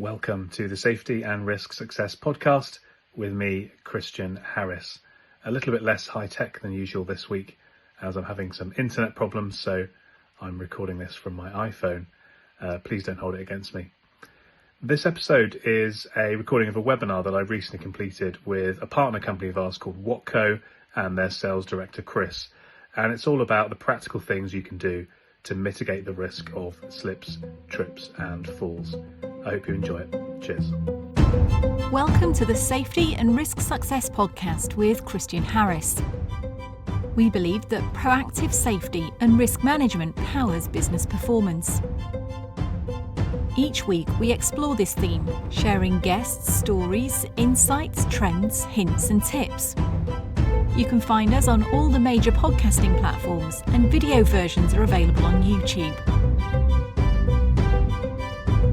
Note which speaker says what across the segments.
Speaker 1: Welcome to the Safety and Risk Success podcast with me, Christian Harris. A little bit less high-tech than usual this week as I'm having some internet problems, so I'm recording this from my iPhone. Please don't hold it against me. This episode is a recording of a webinar that I recently completed with a partner company of ours called Watco and their sales director, Chris. And it's all about the practical things you can do to mitigate the risk of slips, trips and falls. I hope you enjoy it. Cheers.
Speaker 2: Welcome to the Safety and Risk Success podcast with Christian Harris. We believe that proactive safety and risk management powers business performance. Each week we explore this theme, sharing guests, stories, insights, trends, hints and tips. You can find us on all the major podcasting platforms, and video versions are available on YouTube.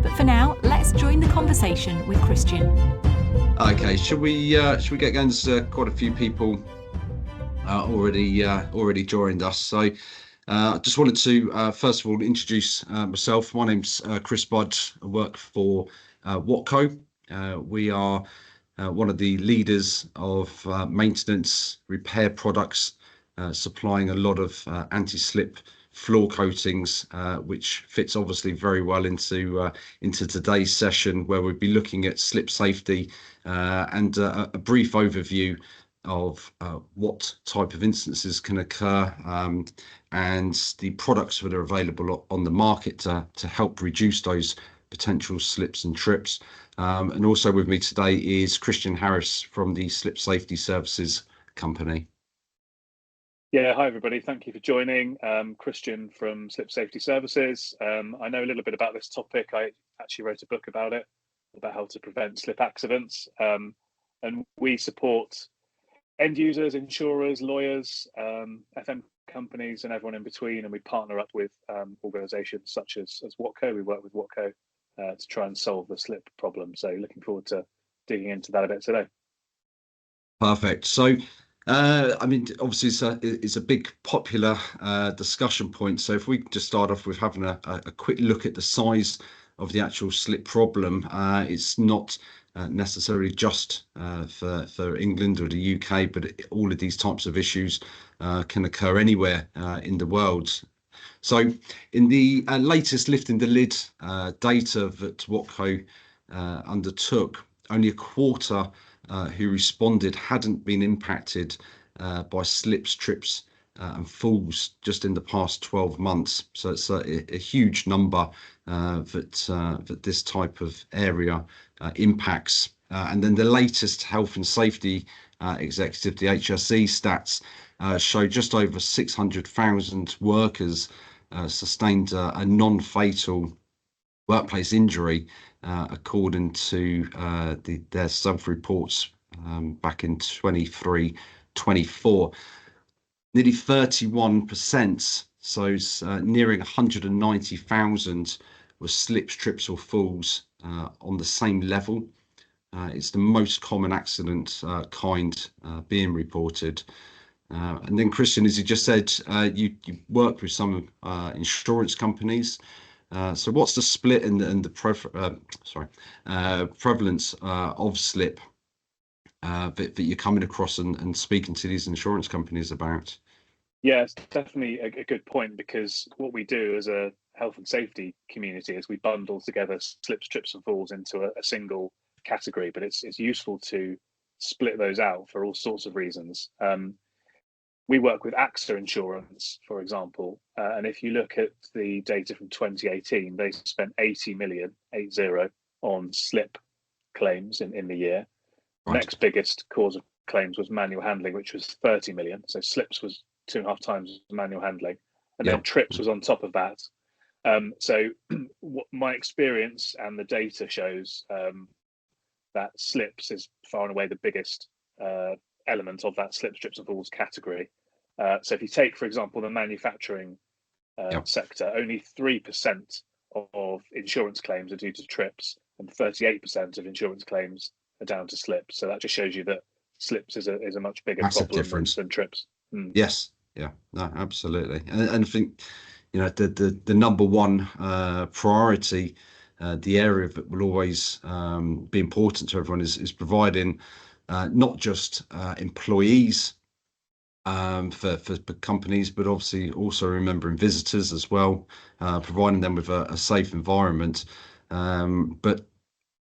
Speaker 2: But for now, let's join the conversation with Christian.
Speaker 3: Okay, should we get going? There's quite a few people already joined us. So I just wanted to first of all introduce myself. My name's Chris Budd. I work for Watco. We are one of the leaders of maintenance repair products, supplying a lot of anti-slip floor coatings, which fits obviously very well into today's session, where we'll be looking at slip safety and a brief overview of what type of instances can occur and the products that are available on the market to help reduce those potential slips and trips. And also with me today is Christian Harris from the Slip Safety Services company.
Speaker 1: Yeah, hi everybody. Thank you for joining. Christian from Slip Safety Services. I know a little bit about this topic. I actually wrote a book about it, about how to prevent slip accidents. And we support end users, insurers, lawyers, FM companies and everyone in between. And we partner up with organisations such as Watco. We work with Watco to try and solve the slip problem. So looking forward to digging into that a bit today.
Speaker 3: Perfect. So, obviously it's a big popular discussion point. So if we just start off with having a quick look at the size of the actual slip problem, it's not necessarily just for England or the UK, but all of these types of issues can occur anywhere in the world. So in the latest Lifting the Lid data that Watco undertook, only a quarter who responded hadn't been impacted by slips, trips and falls just in the past 12 months. So it's a huge number that this type of area impacts. And then the latest health and safety executive, the HSE stats, show just over 600,000 workers sustained a non-fatal workplace injury, according to their self-reports back in 23-24. Nearly 31%, so it's nearing 190,000, were slips, trips or falls on the same level. It's the most common accident kind being reported. And then Christian, as you just said, you work with some insurance companies. So what's the split and the prevalence of slip that you're coming across and speaking to these insurance companies about?
Speaker 1: Yeah, it's definitely a good point, because what we do as a health and safety community is we bundle together slips, trips and falls into a single category, but it's useful to split those out for all sorts of reasons. We work with AXA Insurance, for example, and if you look at the data from 2018, they spent 80 million on slip claims in the year. Right. Next biggest cause of claims was manual handling, which was 30 million. So slips was 2.5 times manual handling, and then trips was on top of that. So what my experience and the data shows that slips is far and away the biggest element of that slips, trips and falls category. So if you take, for example, the manufacturing sector, only 3% of insurance claims are due to trips and 38% of insurance claims are down to slips. So that just shows you that slips is a much bigger problem than trips.
Speaker 3: Yes, yeah, no, absolutely. And I think, you know, the number one priority the area that will always be important to everyone is providing not just employees for companies, but obviously also remembering visitors as well, providing them with a safe environment. But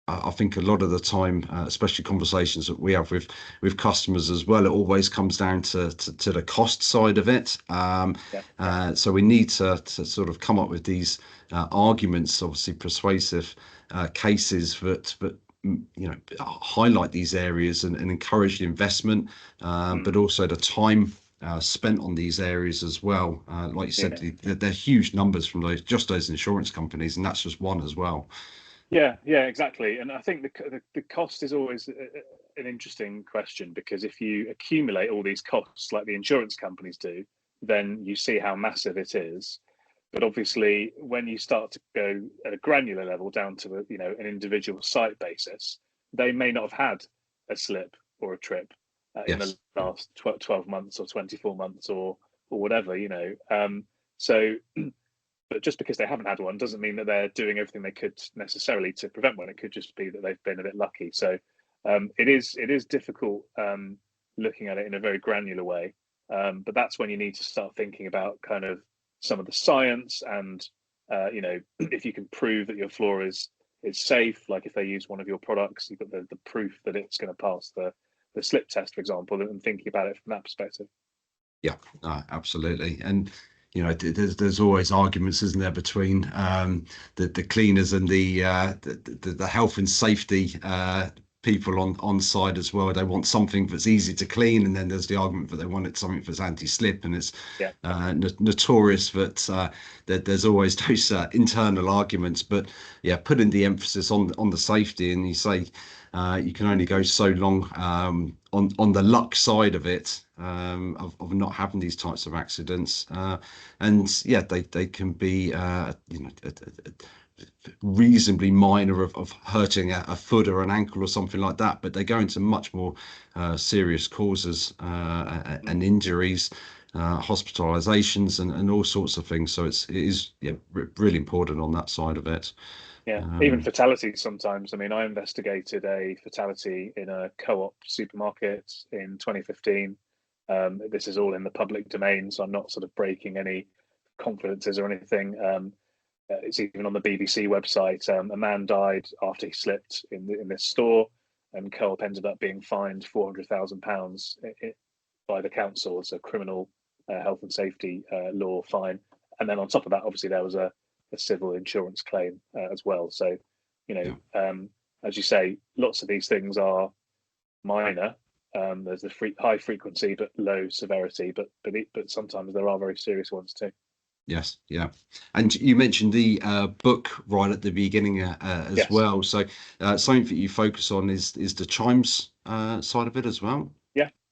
Speaker 3: I think a lot of the time, especially conversations that we have with customers as well, it always comes down to the cost side of it. So we need to sort of come up with these arguments, obviously persuasive cases that highlight these areas and encourage the investment, but also the time spent on these areas as well. Like you said, they're huge numbers from those insurance companies, and that's just one as well.
Speaker 1: Yeah, exactly. And I think the cost is always an interesting question, because if you accumulate all these costs like the insurance companies do, then you see how massive it is. But obviously, when you start to go at a granular level down to an individual site basis, they may not have had a slip or a trip in the last 12 months or 24 months or whatever, So. But just because they haven't had one doesn't mean that they're doing everything they could necessarily to prevent one. It could just be that they've been a bit lucky. So it is difficult looking at it in a very granular way. But that's when you need to start thinking about kind of some of the science and if you can prove that your floor is safe, like if they use one of your products, you've got the proof that it's going to pass the slip test, for example, and thinking about it from that perspective.
Speaker 3: Yeah, absolutely. And there's always arguments, isn't there, between the cleaners and the health and safety people on side as well. They want something that's easy to clean, and then there's the argument that they want something that's anti-slip, and it's notorious that there's always those internal arguments. But putting the emphasis on the safety, and you say you can only go so long on the luck side of it, of not having these types of accidents, and they can be reasonably minor of hurting a foot or an ankle or something like that, but they go into much more serious causes and injuries, hospitalizations, and all sorts of things. So it is really important on that side of it.
Speaker 1: Even fatalities sometimes. I mean, I investigated a fatality in a co-op supermarket in 2015. This is all in the public domain, so I'm not sort of breaking any confidences or anything. It's even on the BBC website. A man died after he slipped in this store, and co-op ended up being fined £400,000 by the council. It's a criminal health and safety law fine. And then on top of that, obviously, there was a civil insurance claim as well. So, as you say, lots of these things are minor. There's the high frequency but low severity, but sometimes there are very serious ones too.
Speaker 3: Yes, yeah. And you mentioned the book right at the beginning as well. So something that you focus on is the chimes side of it as well.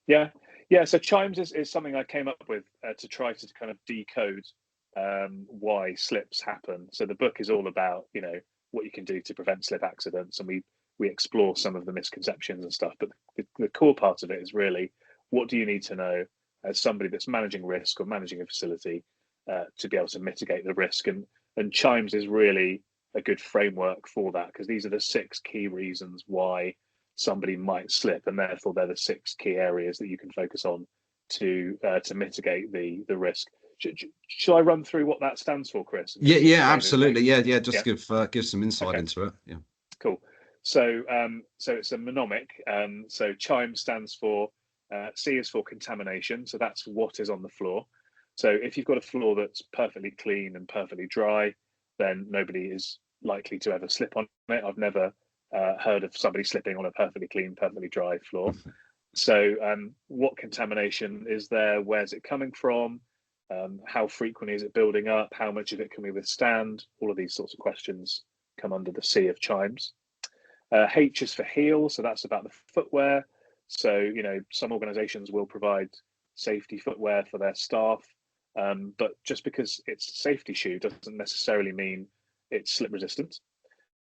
Speaker 1: Yeah. So chimes is something I came up with to try to kind of decode why slips happen. So the book is all about what you can do to prevent slip accidents, and we explore some of the misconceptions and stuff. But the core part of it is really, what do you need to know as somebody that's managing risk or managing a facility to be able to mitigate the risk, and chimes is really a good framework for that, because these are the 6 key reasons why somebody might slip, and therefore they're the 6 key areas that you can focus on to mitigate the risk. Shall I run through what that stands for, Chris?
Speaker 3: Yeah, absolutely. Just give some insight into it. Yeah,
Speaker 1: cool. So it's a mnemonic. So chime stands for C is for contamination. So that's what is on the floor. So if you've got a floor that's perfectly clean and perfectly dry, then nobody is likely to ever slip on it. I've never heard of somebody slipping on a perfectly clean, perfectly dry floor. So what contamination is there? Where's it coming from? How frequently is it building up? How much of it can we withstand? All of these sorts of questions come under the C of chimes. H is for heel. So that's about the footwear. So, some organizations will provide safety footwear for their staff. But just because it's a safety shoe doesn't necessarily mean it's slip resistant.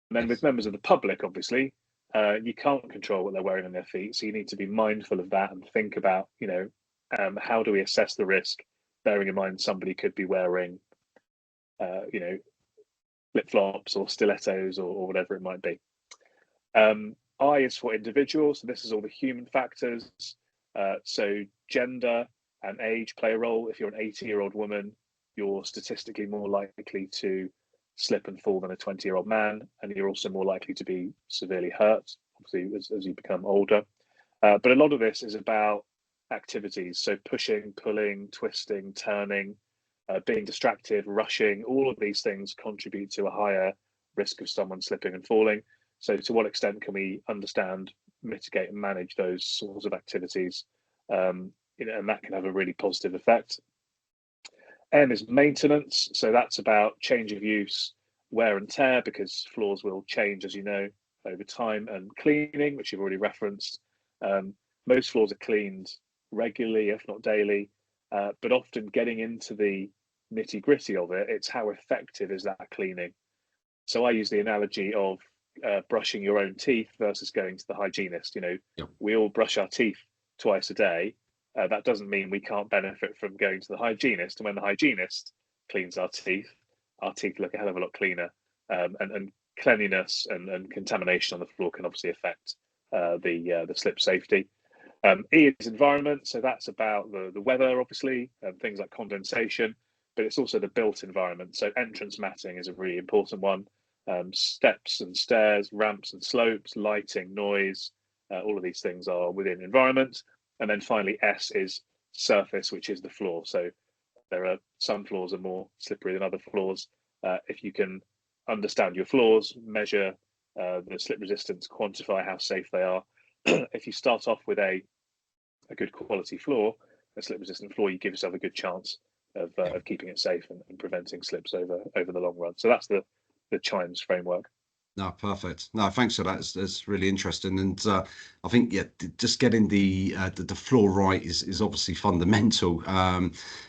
Speaker 1: And then with members of the public, obviously, you can't control what they're wearing on their feet. So you need to be mindful of that and think about, how do we assess the risk, bearing in mind somebody could be wearing, flip-flops or stilettos or whatever it might be. I is for individual, so this is all the human factors. So gender and age play a role. If you're an 80-year-old woman, you're statistically more likely to slip and fall than a 20-year-old man, and you're also more likely to be severely hurt, obviously, as you become older. But a lot of this is about activities, so pushing, pulling, twisting, turning, being distracted, rushing. All of these things contribute to a higher risk of someone slipping and falling. So to what extent can we understand, mitigate and manage those sorts of activities? And that can have a really positive effect. M is maintenance. So that's about change of use, wear and tear, because floors will change, as you know, over time, and cleaning, which you've already referenced. Most floors are cleaned regularly, if not daily, but often getting into the nitty gritty of it, it's how effective is that cleaning. So I use the analogy of brushing your own teeth versus going to the hygienist. We all brush our teeth twice a day. That doesn't mean we can't benefit from going to the hygienist. And when the hygienist cleans our teeth look a hell of a lot cleaner. And cleanliness and contamination on the floor can obviously affect the slip safety. E is environment, so that's about the weather, obviously, things like condensation, but it's also the built environment. So entrance matting is a really important one. Steps and stairs, ramps and slopes, lighting, noise, all of these things are within environment. And then finally, S is surface, which is the floor. So there are some floors are more slippery than other floors. If you can understand your floors, measure the slip resistance, quantify how safe they are. If you start off with a good quality floor, a slip resistant floor, you give yourself a good chance of keeping it safe and preventing slips over the long run. So that's the Chimes framework.
Speaker 3: No, perfect. No, thanks for that. That's really interesting, and I think just getting the floor right is obviously fundamental.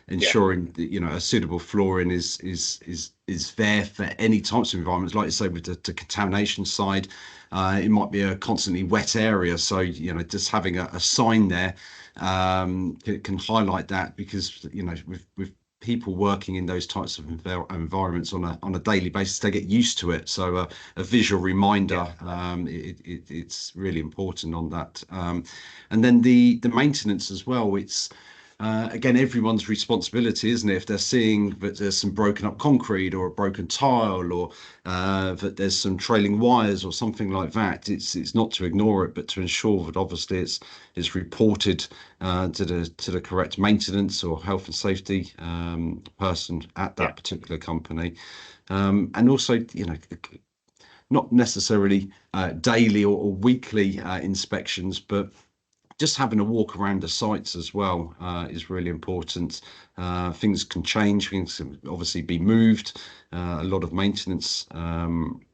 Speaker 3: Ensuring that a suitable flooring is there for any types of environments. Like you say, with the contamination side, it might be a constantly wet area, so just having a sign there can highlight that, because with people working in those types of environments on a daily basis, they get used to it. So a visual reminder, it's really important on that. And then the maintenance as well. It's again, everyone's responsibility, isn't it? If they're seeing that there's some broken up concrete or a broken tile, or that there's some trailing wires or something like that, it's not to ignore it, but to ensure that obviously it's reported to the correct maintenance or health and safety person at that particular company. And also, not necessarily daily or weekly inspections, but just having a walk around the sites as well is really important. Things can change, things can obviously be moved. A lot of maintenance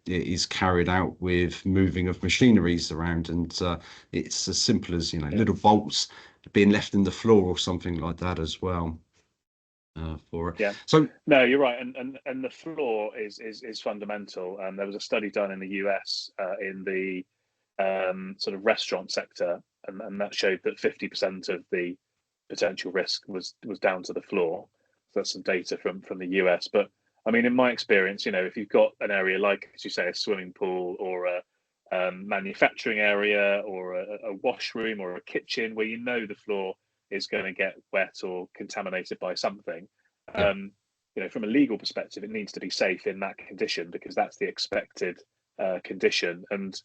Speaker 3: is carried out with moving of machineries around, and it's as simple as little bolts being left in the floor or something like that as well. For it.
Speaker 1: Yeah.
Speaker 3: So
Speaker 1: no, you're right, and the floor is fundamental. There was a study done in the US in the sort of restaurant sector, and that showed that 50% of the potential risk was down to the floor. So that's some data from the US. But I mean, in my experience, if you've got an area like, as you say, a swimming pool or a manufacturing area or a washroom or a kitchen where the floor is going to get wet or contaminated by something, from a legal perspective, it needs to be safe in that condition, because that's the expected condition. And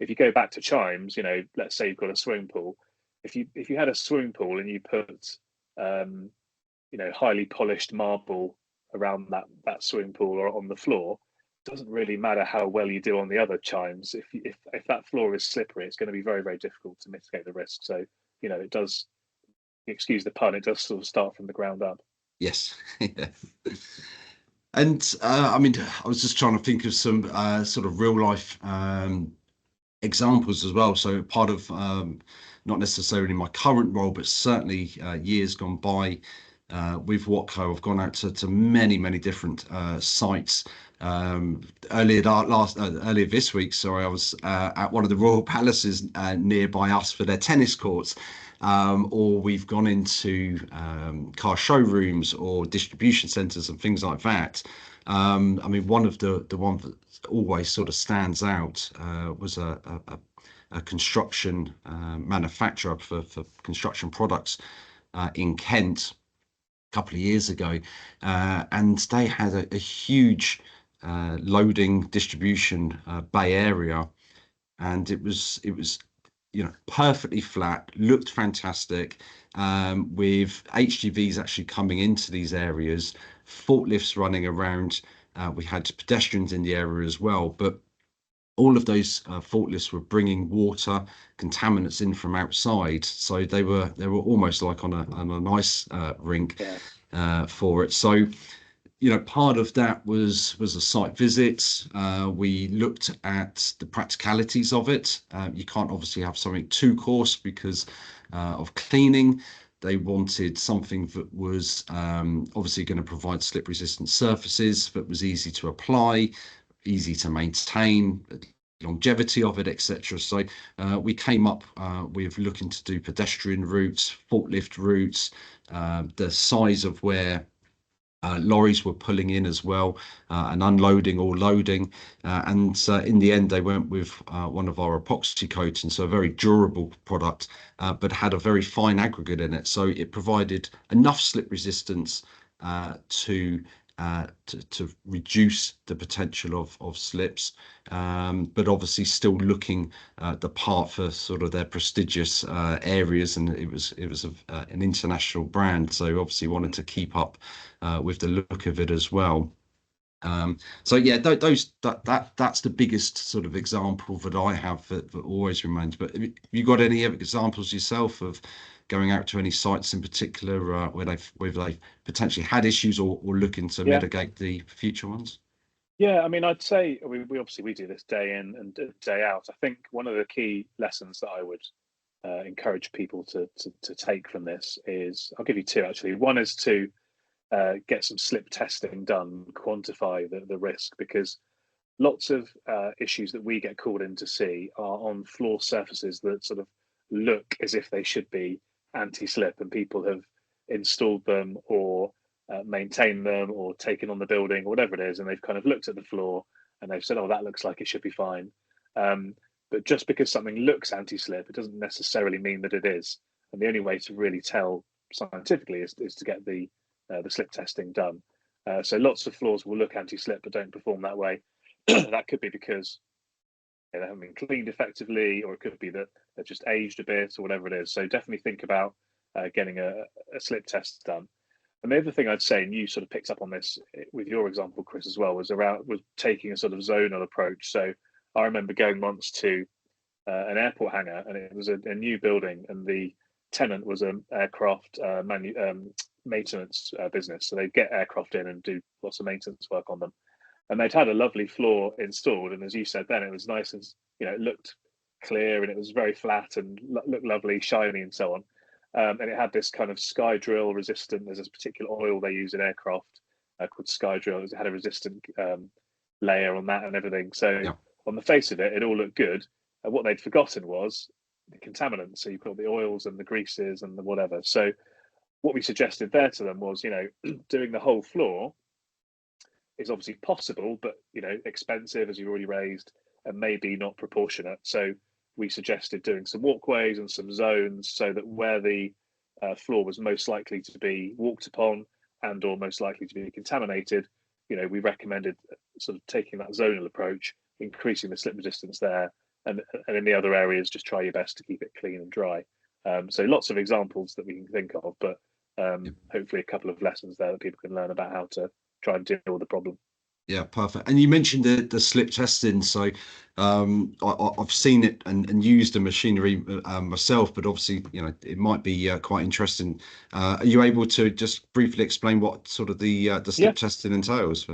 Speaker 1: if you go back to Chimes, let's say you've got a swimming pool. If you had a swimming pool and you put highly polished marble around that swimming pool or on the floor, it doesn't really matter how well you do on the other Chimes. If that floor is slippery, it's going to be very, very difficult to mitigate the risk. So it does, excuse the pun, it does sort of start from the ground up.
Speaker 3: Yes. And I mean, I was just trying to think of some sort of real life examples as well. So part of not necessarily my current role, but certainly years gone by with Watco, I've gone out to many different sites. Earlier this week, I was at one of the Royal Palaces nearby us for their tennis courts. Or we've gone into car showrooms or distribution centres and things like that. I mean, one of the one that always sort of stands out was a construction manufacturer for construction products in Kent a couple of years ago, and they had a huge loading distribution bay area, and it was perfectly flat, looked fantastic, with HGVs actually coming into these areas, forklifts running around. We had pedestrians in the area as well, but all of those forklifts were bringing water contaminants in from outside, so they were almost like on an ice rink
Speaker 1: Yeah.
Speaker 3: for it. So part of that was a site visit. We looked at the practicalities of it. You can't obviously have something too coarse because of cleaning. They wanted something that was obviously going to provide slip resistant surfaces, that was easy to apply, easy to maintain, longevity of it, etc. So we came up with looking to do pedestrian routes, forklift routes, the size of where lorries were pulling in as well, and unloading or loading. And in the end, they went with one of our epoxy coatings, so a very durable product, but had a very fine aggregate in it. So it provided enough slip resistance to reduce the potential of slips, but obviously still looking the part for sort of their prestigious areas, and it was an international brand, so obviously wanted to keep up with the look of it as well. So yeah, that's the biggest sort of example that I have that always remains. But have you got any examples yourself of going out to any sites in particular where they've potentially had issues or looking to
Speaker 1: Yeah.
Speaker 3: mitigate the future ones?
Speaker 1: Yeah, I mean, I'd say we obviously we do this day in and day out. I think one of the key lessons that I would encourage people to take from this is, I'll give you two actually. One is to get some slip testing done, quantify the risk, because lots of issues that we get called in to see are on floor surfaces that sort of look as if they should be anti-slip, and people have installed them or maintained them or taken on the building or whatever it is, and they've kind of looked at the floor and they've said, oh, that looks like it should be fine. But just because something looks anti-slip, it doesn't necessarily mean that it is. And the only way to really tell scientifically is to get the slip testing done. So lots of floors will look anti-slip but don't perform that way. That could be because they haven't been cleaned effectively, or it could be that they've just aged a bit or whatever it is. So definitely think about getting a slip test done. And the other thing I'd say, and you sort of picked up on this with your example, Chris, as well, was taking a sort of zonal approach. So I remember going once to an airport hangar, and it was a new building, and the tenant was an aircraft maintenance business. So they'd get aircraft in and do lots of maintenance work on them. And they'd had a lovely floor installed, and as you said then, it was nice, and it looked clear, and it was very flat and looked lovely, shiny, and so on. And it had this kind of sky drill resistant. There's this particular oil they use in aircraft called sky drill. It had a resistant layer on that and everything. So
Speaker 3: Yeah.
Speaker 1: on the face of it, it all looked good. And what they'd forgotten was the contaminants. So you've got the oils and the greases and the whatever. So what we suggested there to them was, doing the whole floor is obviously possible, but expensive, as you've already raised, and maybe not proportionate. So we suggested doing some walkways and some zones, so that where the floor was most likely to be walked upon and or most likely to be contaminated, we recommended sort of taking that zonal approach, increasing the slip resistance there, and in the other areas, just try your best to keep it clean and dry. So lots of examples that we can think of, but hopefully a couple of lessons there that people can learn about how to try and deal with the problem.
Speaker 3: Yeah, perfect. And you mentioned the slip testing. So I've seen it and used the machinery myself, but obviously, it might be quite interesting. Are you able to just briefly explain what sort of the slip testing entails?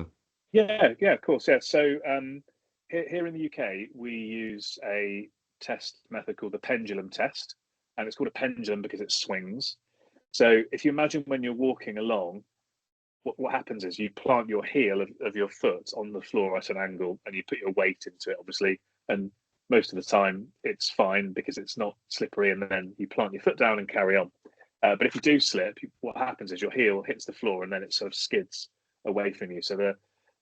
Speaker 1: Yeah, of course. Yeah. So here in the UK, we use a test method called the pendulum test, and it's called a pendulum because it swings. So if you imagine when you're walking along, what happens is you plant your heel of your foot on the floor at an angle, and you put your weight into it, obviously. And most of the time it's fine because it's not slippery, and then you plant your foot down and carry on. But if you do slip, what happens is your heel hits the floor and then it sort of skids away from you. So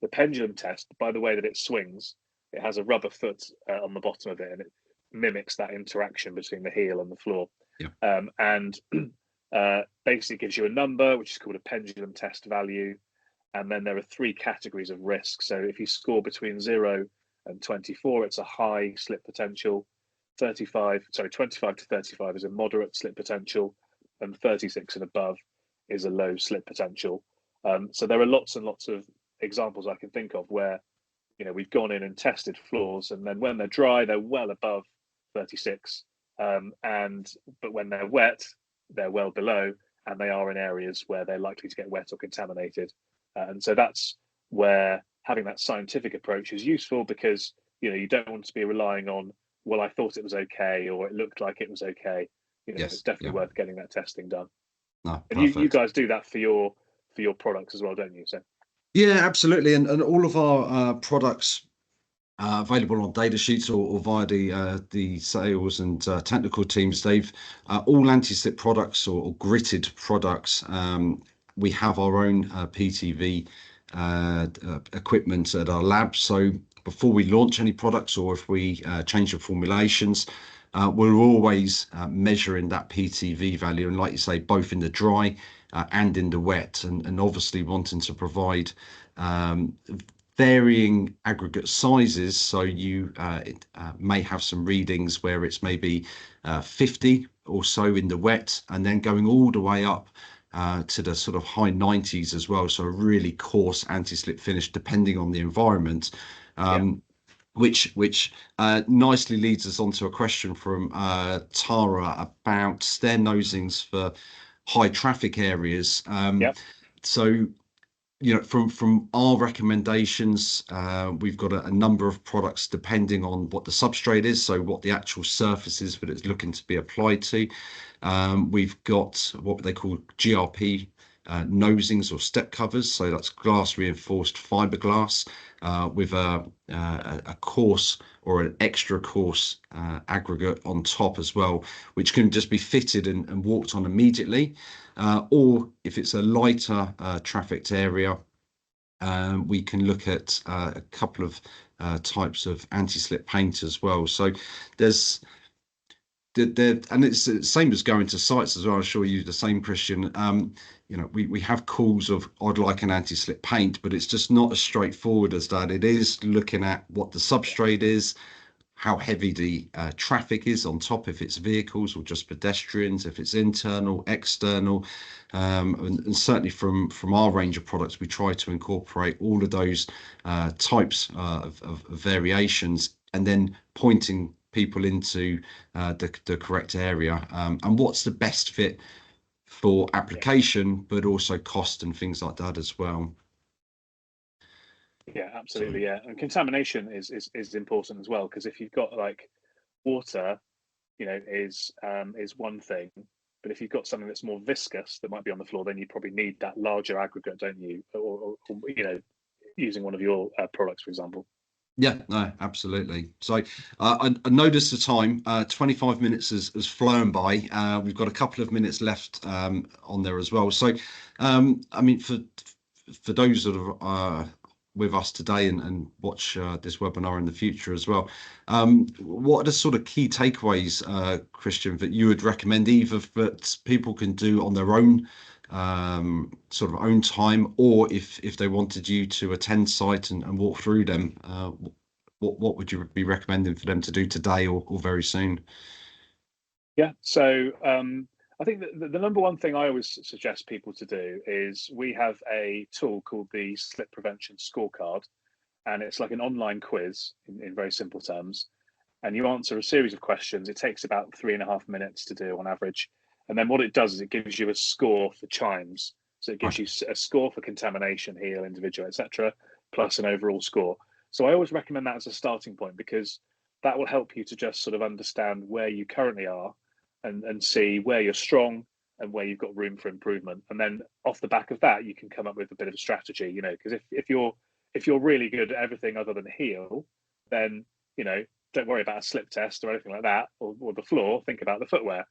Speaker 1: the pendulum test, by the way that it swings, it has a rubber foot on the bottom of it, and it mimics that interaction between the heel and the floor.
Speaker 3: Yeah.
Speaker 1: And basically gives you a number, which is called a pendulum test value. And then there are 3 categories of risk. So if you score between 0 and 24, it's a high slip potential. 25 to 35 is a moderate slip potential, and 36 and above is a low slip potential. So there are lots and lots of examples I can think of where, you know, we've gone in and tested floors, and then when they're dry, they're well above 36. But when they're wet, they're well below, and they are in areas where they're likely to get wet or contaminated. And so that's where having that scientific approach is useful, because, you know, you don't want to be relying on, well, I thought it was okay, or it looked like it was okay. You know,
Speaker 3: Yes.
Speaker 1: it's definitely worth getting that testing done.
Speaker 3: No,
Speaker 1: And you
Speaker 3: perfect.
Speaker 1: guys do that for your products as well, don't you? So
Speaker 3: Yeah, absolutely. And all of our products available on data sheets or via the sales and technical teams. They've all anti-slip products or gritted products. We have our own PTV equipment at our lab. So before we launch any products, or if we change the formulations, we're always measuring that PTV value, and like you say, both in the dry and in the wet, and obviously wanting to provide varying aggregate sizes. So you may have some readings where it's maybe 50 or so in the wet, and then going all the way up to the sort of high 90s as well. So a really coarse anti-slip finish, depending on the environment. Which nicely leads us on to a question from Tara about stair nosings for high traffic areas. So, you know, from our recommendations, we've got a number of products depending on what the substrate is, so what the actual surface is that it's looking to be applied to. We've got what they call GRP nosings or step covers, so that's glass reinforced fiberglass with a coarse or an extra coarse aggregate on top as well, which can just be fitted and walked on immediately. Or if it's a lighter trafficked area, we can look at a couple of types of anti-slip paint as well. So there's and it's the same as going to sites as well. I'm sure you the same, Christian. You know, we have calls of I'd like an anti-slip paint, but it's just not as straightforward as that. It is looking at what the substrate is, how heavy the traffic is on top, if it's vehicles or just pedestrians, if it's internal, external, and certainly from our range of products, we try to incorporate all of those types of variations, and then pointing people into the correct area, and what's the best fit for application, but also cost and things like that as well.
Speaker 1: Yeah, absolutely. Yeah, and contamination is important as well, because if you've got like water, you know, is one thing, but if you've got something that's more viscous that might be on the floor, then you probably need that larger aggregate, don't you? Or you know, using one of your products, for example.
Speaker 3: Yeah, no, absolutely. So I noticed the time, 25 minutes has flown by. We've got a couple of minutes left on there as well. So, I mean, for those that are with us today and watch this webinar in the future as well, what are the sort of key takeaways, Christian, that you would recommend, either that people can do on their own sort of own time, or if they wanted you to attend site and walk through them, what would you be recommending for them to do today or very soon?
Speaker 1: Yeah, so I think that the number one thing I always suggest people to do is, we have a tool called the Slip Prevention Scorecard, and it's like an online quiz in very simple terms, and you answer a series of questions. It takes about 3.5 minutes to do on average. And then what it does is it gives you a score for chimes. So it gives you a score for contamination, heel, individual, etc., plus an overall score. So I always recommend that as a starting point, because that will help you to just sort of understand where you currently are, and see where you're strong and where you've got room for improvement. And then off the back of that, you can come up with a bit of a strategy, you know, because if you're really good at everything other than heel, then, you know, don't worry about a slip test or anything like that, or the floor. Think about the footwear.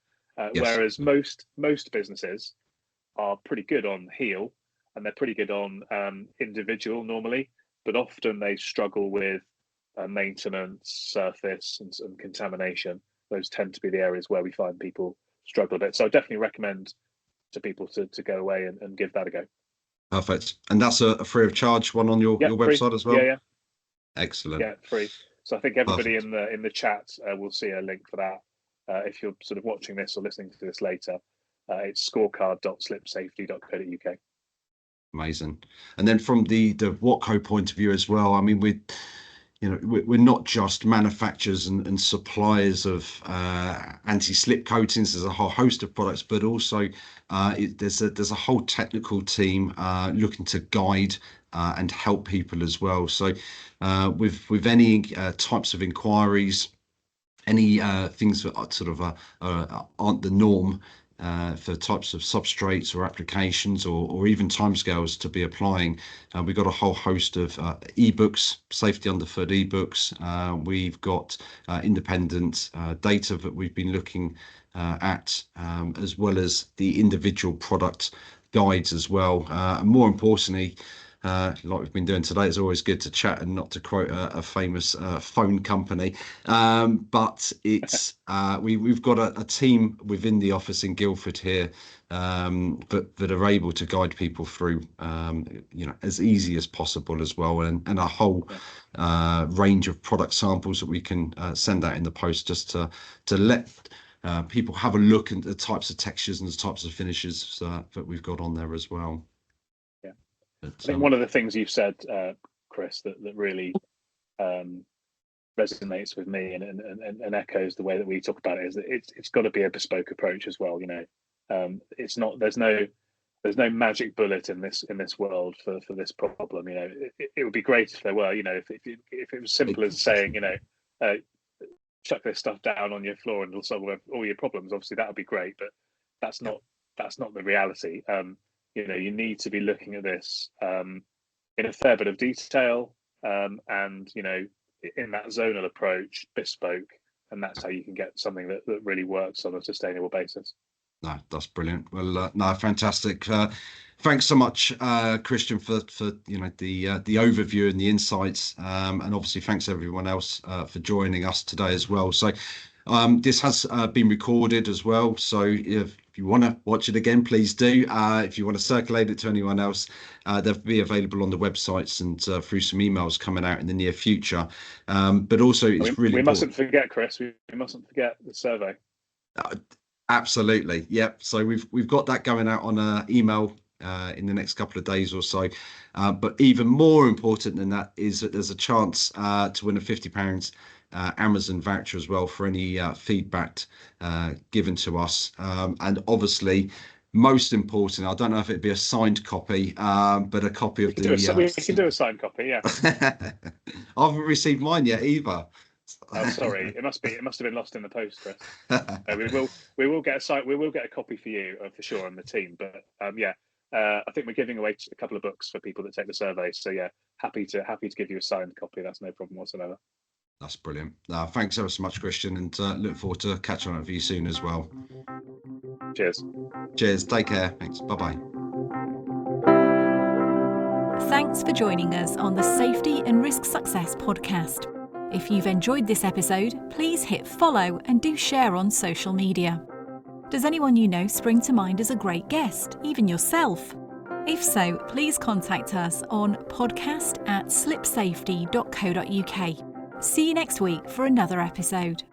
Speaker 3: Yes.
Speaker 1: Whereas most businesses are pretty good on heel, and they're pretty good on individual normally, but often they struggle with maintenance, surface, and contamination. Those tend to be the areas where we find people struggle a bit. So I definitely recommend to people to go away and give that a go.
Speaker 3: Perfect. And that's a free of charge one on your
Speaker 1: free.
Speaker 3: website as well?
Speaker 1: Yeah.
Speaker 3: Excellent.
Speaker 1: Yeah, free. So I think everybody
Speaker 3: Perfect.
Speaker 1: in the chat will see a link for that. If you're sort of watching this or listening to this later, it's scorecard.slipsafety.co.uk.
Speaker 3: Amazing. And then from the Watco point of view as well, I mean, we're not just manufacturers and suppliers of anti-slip coatings. There's a whole host of products, but also there's a whole technical team looking to guide and help people as well. So with any types of inquiries, any things that are sort of aren't the norm for types of substrates or applications or even timescales to be applying. We've got a whole host of ebooks, safety underfoot ebooks. We've got independent data that we've been looking at, as well as the individual product guides as well. And more importantly, like we've been doing today, it's always good to chat and not to quote a famous phone company, but it's we've got a team within the office in Guildford here that are able to guide people through as easy as possible as well, and a whole range of product samples that we can send out in the post just to let people have a look at the types of textures and the types of finishes that we've got on there as well.
Speaker 1: I think one of the things you've said, Chris, that really resonates with me and echoes the way that we talk about it is that it's got to be a bespoke approach as well. It's not there's no magic bullet in this world for this problem. It would be great if there were. If it was simple as saying, chuck this stuff down on your floor and it'll solve all your problems. Obviously, that would be great, but that's not the reality. You need to be looking at this in a fair bit of detail, and in that zonal approach, bespoke, and that's how you can get something that really works on a sustainable basis.
Speaker 3: No, that's brilliant. Well, no, fantastic. Thanks so much, Christian, for the overview and the insights, and obviously thanks everyone else for joining us today as well. So this has been recorded as well, so if you want to watch it again, please do. If you want to circulate it to anyone else, they'll be available on the websites and through some emails coming out in the near future. But also, it's
Speaker 1: we mustn't forget, Chris. We mustn't forget the survey.
Speaker 3: Absolutely, yep. So we've got that going out on an email in the next couple of days or so. But even more important than that is that there's a chance to win a £50 Amazon voucher as well for any feedback given to us, and obviously most important, I don't know if it'd be a signed copy, but a copy of the
Speaker 1: we can do a signed copy. Yeah.
Speaker 3: I haven't received mine yet either.
Speaker 1: Oh, sorry, it must have been lost in the post, Chris. We will get a copy for you for sure on the team, but I think we're giving away a couple of books for people that take the survey, so yeah, happy to give you a signed copy. That's no problem whatsoever.
Speaker 3: That's brilliant. Thanks ever so much, Christian, and look forward to catching up with you soon as well.
Speaker 1: Cheers.
Speaker 3: Take care. Thanks. Bye-bye.
Speaker 2: Thanks for joining us on the Safety and Risk Success podcast. If you've enjoyed this episode, please hit follow and do share on social media. Does anyone you know spring to mind as a great guest, even yourself? If so, please contact us on podcast@slipsafety.co.uk. See you next week for another episode.